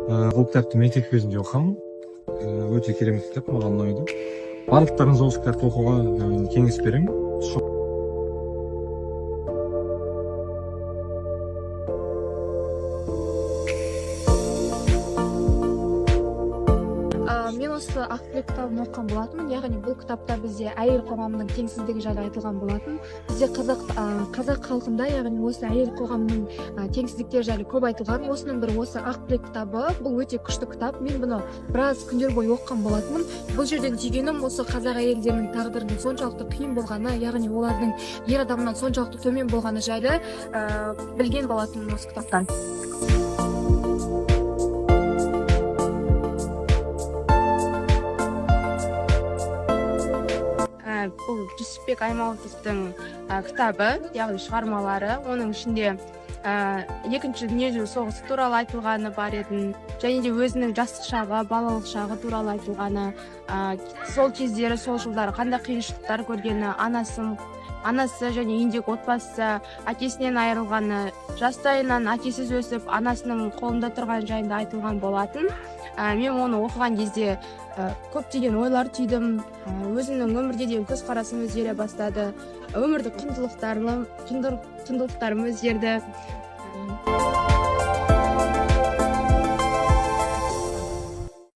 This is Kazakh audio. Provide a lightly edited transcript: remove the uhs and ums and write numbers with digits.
Бул китапты мектеп кезинде окугам. Өтө керемет китап, мага ұнайды. Барлыктарыңызга осы китапты окууга кеңес берем. Мен осы ақ тілек кітабын оқыған болатынмын. Яғни бұл кітапта бізде әйел қоғамының теңсіздігі жайлы айтылған болатын. Бізде қазақ халқында, яғни осы әйел қоғамының теңсіздіктері жайлы көп айтылған. Осының бірі осы ақ тілек кітабы. Бұл өте күшті кітап. Мен бұны біраз күндер бойы оқыған болатынмын. Бұл жерден түйгенім осы қазақ әйелдерінің тағдырының соншалықты қиын болғаны, яғни олардың ер адамнан соншалықты төмен болғаны жайлы білген болатынмын осы кітаптан. Бұл Жүсіпбек Аймауытовтың кітабы, яғни шығармалары. Оның ішінде екінші дүниежүзілік соғысы туралы айтылғаны бар еді, және де өзінің жастық шағы, балалық шағы туралы айтылғаны, сол кездері, сол жылдары қандай қиыншылықтар көргені, анасы және үйіндегі отбасы әкесінен айырылғаны, жастайынан әкесіз өсіп, анасының қолында тұрған жайында айтылған болатын. Мен оны оқыған кезде көптеген ойлар түйдім, өзімнің өмірге деген көзқарасым өзгере бастады, өмірдің құндылықтарым өзгерді.